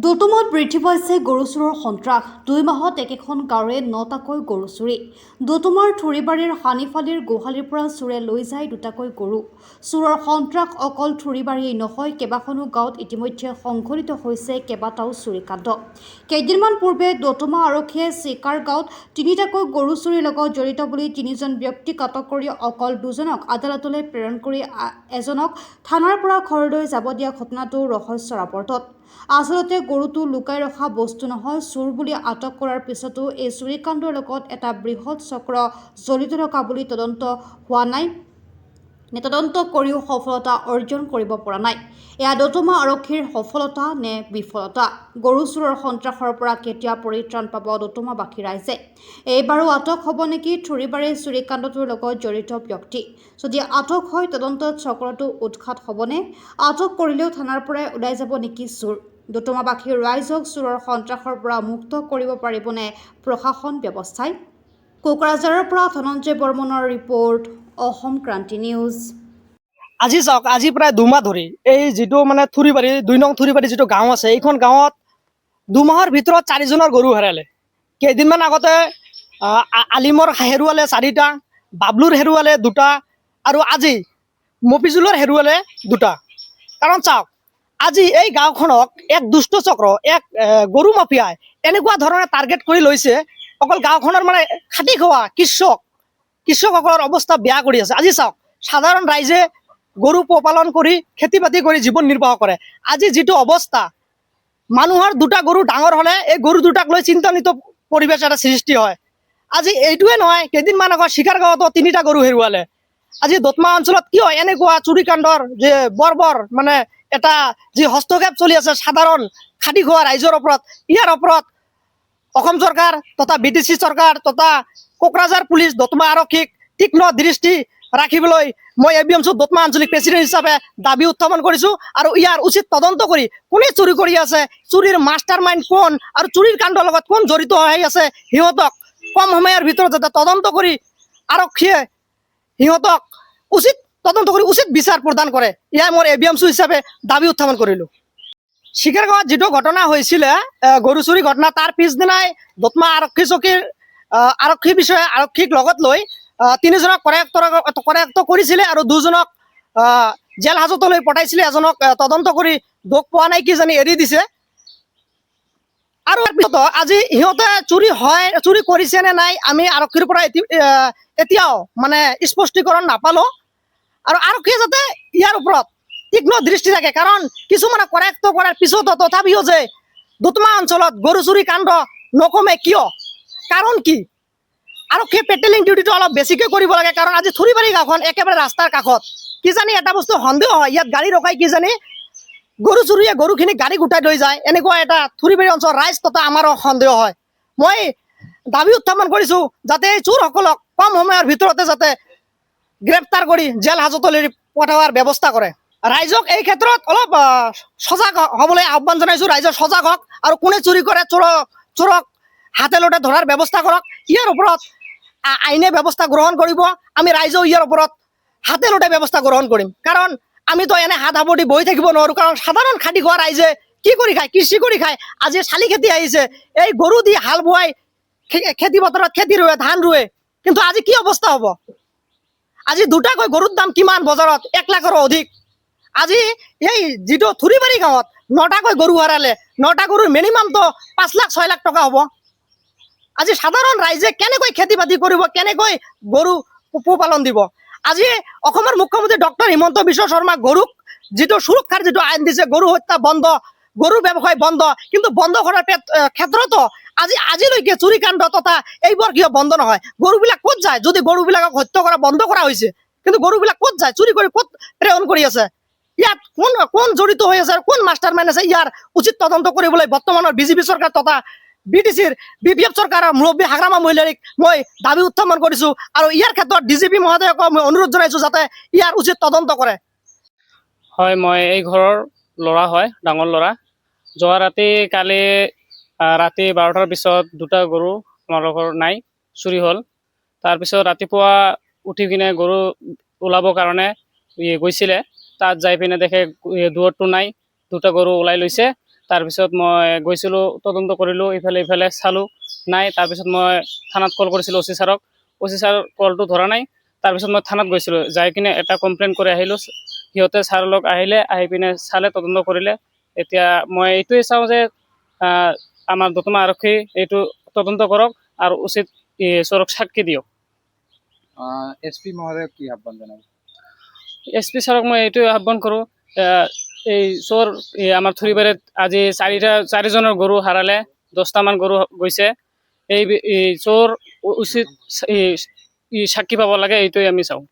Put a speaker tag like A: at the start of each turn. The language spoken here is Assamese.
A: দতমাত বৃদ্ধি পাইছে গৰু চোৰৰ সন্ত্ৰাস। 2 মাহত একেখন গাঁৱৰে 9টাকৈ গৰু চুৰি। দতমাৰ থুৰিবাৰীৰ হানিফালিৰ গোহালিৰ পৰা চোৰে লৈ যায় 2টাকৈ গৰু। চোৰৰ সন্ত্ৰাস অকল থুৰিবাৰীয়ে নহয়, কেইবাখনো গাঁৱত ইতিমধ্যে সংঘটিত হৈছে কেইবাটাও চুৰিকাণ্ড। কেইদিনমান পূৰ্বে দতমা আৰক্ষীয়ে চিকাৰ গাঁৱত 3টাকৈ গৰু চুৰিৰ লগত জড়িত বুলি 3জন ব্যক্তিক আটক কৰি অকল 2জনক আদালতলৈ প্ৰেৰণ কৰি এজনক থানাৰ পৰা ঘৰলৈ যাব দিয়া ঘটনাটো ৰহস্যৰ আৱৰ্তত। আচলতে গৰুটো লুকাই ৰখা বস্তু নহয়, চোৰ বুলি আটক কৰাৰ পিছতো এই চুৰিকাণ্ডৰ লগত এটা বৃহৎ চক্ৰ জড়িত থকা বুলি তদন্ত হোৱা নাই, তদন্ত কৰিও সফলতা অৰ্জন কৰিব পৰা নাই। এয়া দতমা আৰক্ষীৰ সফলতা নে বিফলতা? গৰু চোৰৰ সন্ত্ৰাসৰ পৰা কেতিয়া পৰিত্ৰাণ পাব দতমাবাসী ৰাইজে? এইবাৰো আটক হ'ব নেকি থুৰিবাৰীৰ চুৰিকাণ্ডটোৰ লগত জড়িত ব্যক্তি? যদি আটক হয়, তদন্তত চক্ৰটো উৎখাত হ'বনে? আটক কৰিলেও থানাৰ পৰাই ওলাই যাব নেকি চোৰ? দতমাবাসীৰ ৰাইজক চোৰৰ সন্ত্ৰাসৰ পৰা মুক্ত কৰিব পাৰিবনে প্ৰশাসন ব্যৱস্থাই? কোকৰাঝাৰৰ পৰা ধনঞ্জয় বৰ্মনৰ ৰিপৰ্ট, অসম ক্ৰান্তি নিউজ।
B: আজি চাওক, আজি প্ৰায় 2 মাহ ধৰি এই যিটো থুৰিবাৰী 2 নং থুৰিবাৰী যিটো গাঁও আছে, এইখন গাঁৱত 2 মাহৰ ভিতৰত 4জনৰ গৰু হেৰালে। কেইদিনমান আগতে আলিমৰ হেৰুৱালে 4টা, বাবলুৰ হেৰুৱালে 2টা, আৰু আজি মফিজুলৰ হেৰুৱালে 2টা। কাৰণ চাওক, আজি এই গাঁওখনক এক দুষ্ট চক্ৰ, এক গৰু মাফিয়াই এনেকুৱা ধৰণে টাৰ্গেট কৰি লৈছে। অকল গাঁওখনৰ খাটি খোৱা কৃষকসকলৰ অৱস্থা বেয়া কৰি আছে। আজি চাওক, সাধাৰণ ৰাইজে গৰু পোহপালন কৰি খেতি বাতি কৰি জীৱন নিৰ্বাহ কৰে। আজি যিটো অৱস্থা, মানুহৰ 2টা গৰু ডাঙৰ হলে এই গৰু 2টাক লৈ চিন্তান্বিত পৰিৱেশ এটা সৃষ্টি হয়। আজি এইটোৱে নহয়, কেইদিনমান আগত চিকাৰ গাঁৱতো 3টা গৰু হেৰুৱালে। আজি দতমা অঞ্চলত কিয় এনেকুৱা চুৰিকাণ্ডৰ যে বৰ এটা যি হস্তক্ষেপ চলি আছে সাধাৰণ খাটি খোৱা ৰাইজৰ ওপৰত, ইয়াৰ ওপৰত অসম চৰকাৰ তথা BTC চৰকাৰ তথা কোকৰাঝাৰ পুলিচ, দতমা আৰক্ষীক তীক্ষ্ণ দৃষ্টি ৰাখিবলৈ মই ABMC দতমা আঞ্চলিক প্ৰেচিডেণ্ট হিচাপে দাবী উত্থাপন কৰিছো। আৰু ইয়াৰ উচিত তদন্ত কৰি কোনে চুৰি কৰি আছে, চুৰিৰ মাষ্টাৰ মাইণ্ড কোন, আৰু চুৰিৰ কাণ্ডৰ লগত কোন জড়িত হৈ আছে, সিহঁতক কম সময়ৰ ভিতৰত যাতে তদন্ত কৰি আৰক্ষীয়ে সিহঁতক উচিত তদন্ত কৰি উচিত বিচাৰ প্ৰদান কৰে, ইয়াই মোৰ ABMC হিচাপে দাবী উত্থাপন কৰিলো। চিকাৰ গাঁৱত যিটো ঘটনা হৈছিলে গৰু চুৰি ঘটনা, তাৰ পিছদিনাই দতমা আৰক্ষী চকীৰ আৰক্ষী বিষয়া আৰক্ষীক লগত লৈ 3জনক কৰায়ত্ব কৰিছিলে আৰু 2জনক জেল হাজতলৈ পঠাইছিলে। এজনক তদন্ত কৰি দুখ পোৱা নাই কি জানি এৰি দিছে। আৰু আজি সিহঁতে চুৰি কৰিছে নে নাই আমি আৰক্ষীৰ পৰা এতিয়াও স্পষ্টীকৰণ নাপালো। আৰু আৰক্ষীয়ে যাতে ইয়াৰ ওপৰত তীক্ষ্ণ দৃষ্টি থাকে, কাৰণ কিছুমানে কৰায়ত্ব কৰাৰ পিছতো তথাপিও যে দতমা অঞ্চলত গৰু চুৰি কাণ্ড নকমে কিয়, কাৰণ কি? আৰক্ষীয়ে পেট্ৰলিং ডিউটিটো অলপ বেছিকৈ কৰিব লাগে। কাৰণ আজি থুৰিবাৰী গাঁওখন একেবাৰে ৰাস্তাৰ কাষত, কিজানি এটা বস্তু সন্দেহ হয়, ইয়াত গাড়ী ৰখাই কিজানি গৰু চুৰিয়ে গৰুখিনিক গাড়ী গোটাই লৈ যায়, এনেকুৱা এটা থুৰিবাৰী অঞ্চল ৰাইজ তথা আমাৰো সন্দেহ হয়। মই দাবী উত্থাপন কৰিছো যাতে এই চোৰসকলক কম সময়ৰ ভিতৰতে যাতে গ্ৰেপ্তাৰ কৰি জেল হাজতলৈ পঠোৱাৰ ব্যৱস্থা কৰে। ৰাইজক এই ক্ষেত্ৰত অলপ সজাগ হ'বলৈ আহ্বান জনাইছো। ৰাইজৰ সজাগ হওক আৰু কোনে চুৰি কৰে চোৰক হাতে লতে ধৰাৰ ব্যৱস্থা কৰক। ইয়াৰ ওপৰত আইনে ব্যৱস্থা গ্ৰহণ কৰিব। আমি ৰাইজেও ইয়াৰ ওপৰত হাতে লতে ব্যৱস্থা গ্ৰহণ কৰিম, কাৰণ আমিতো এনে হাত সাৱটি বহি থাকিব নোৱাৰো। কাৰণ সাধাৰণ খাটি খোৱা ৰাইজে কি কৰি খায়? কৃষি কৰি খায়। আজি শালি খেতি আহিছে, এই গৰু দি হাল বোৱাই খেতি পথাৰত খেতি ৰুৱে, ধান ৰুৱে, কিন্তু আজি কি অৱস্থা হ'ব? আজি 2টাকৈ গৰুৰ দাম কিমান বজাৰত? 1 লাখৰো অধিক। আজি এই যিটো থুৰিবাৰী গাঁৱত 9টাকৈ গৰু হাৰালে, 9টা গৰুৰ মিনিমামটো 5 লাখ 6 লাখ টকা হ'ব। আজি সাধাৰণ ৰাইজে কেনেকৈ খেতি বাতি কৰিব, কেনেকৈ গৰু পোহপালন দিব? আজি অসমৰ মুখ্যমন্ত্ৰী ডক্টৰ হিমন্ত বিশ্ব শৰ্মা গৰুক যিটো সুৰক্ষাৰ যিটো আইন দিছে, গৰু হত্যা বন্ধ, গৰু ব্যৱসায় বন্ধ, কিন্তু বন্ধ কৰাৰ ক্ষেত্ৰতো আজিলৈকে চুৰি কাণ্ড তথা এইবোৰ কিয় বন্ধ নহয়? গৰুবিলাক ক'ত যায়? যদি গৰুবিলাকক হত্যা কৰা বন্ধ কৰা হৈছে, কিন্তু গৰুবিলাক ক'ত যায়? চুৰি কৰি ক'ত প্ৰেৰণ কৰি আছে? ইয়াত কোন জড়িত হৈ আছে, কোন মাষ্টাৰ মাইণ্ড আছে? ইয়াৰ উচিত তদন্ত কৰিবলৈ বৰ্তমানৰ BJP চৰকাৰ তথা BTCৰ BPF চৰকাৰৰ মুৰব্বী হাগ্ৰামা মহিলাৰীক মই দাবী উত্থাপন কৰিছো। আৰু ইয়াৰ ক্ষেত্ৰত DGP মহোদয়ক মই অনুৰোধ জনাইছো যাতে ইয়াৰ উচিত তদন্ত কৰে।
C: হয়, মই এই ঘৰৰ ল'ৰা হয়, ডাঙৰ ল'ৰা। যোৱা কালি ৰাতি 12টাৰ পিছত 2টা গৰু আমালোকৰ নাই, চুৰি হ'ল। তাৰপিছত ৰাতিপুৱা উঠি কিনে গৰু ওলাবৰ কাৰণে গৈছিলে, তাত যাই পিনে দেখে দুৱৰটো নাই, 2টা গৰু ওলাই লৈছে। তাৰপিছত মই গৈছিলোঁ, তদন্ত কৰিলোঁ, ইফালে ইফালে চালোঁ, নাই। তাৰপিছত মই থানাত কল কৰিছিলোঁ অচি ছাৰক, অচি ছাৰ কলটো ধৰা নাই। তাৰপিছত মই থানাত গৈছিলোঁ, যাই কিনে এটা কমপ্লেইন কৰি আহিলোঁ। সিহঁতে ছাৰৰ লগ আহিলে, আহি পিনে চালে, তদন্ত কৰিলে। এতিয়া মই এইটোৱে চাওঁ যে আমাৰ দতমা আৰক্ষী এইটো তদন্ত কৰক আৰু উচিত চোৰক শাস্তি দিয়ক।
D: এছপি মহোদয়ক কি আহ্বান জনাব?
C: এছপি ছাৰক মই এইটোৱে আহ্বান কৰোঁ, এই চোৰ আমাৰ থুৰিবাৰীত আজি চাৰিজনৰ গৰু হাৰালে, 10টামান গৰু গৈছে। এই চোৰ উচিত সাক্ষী পাব লাগে, এইটোৱে আমি চাওঁ।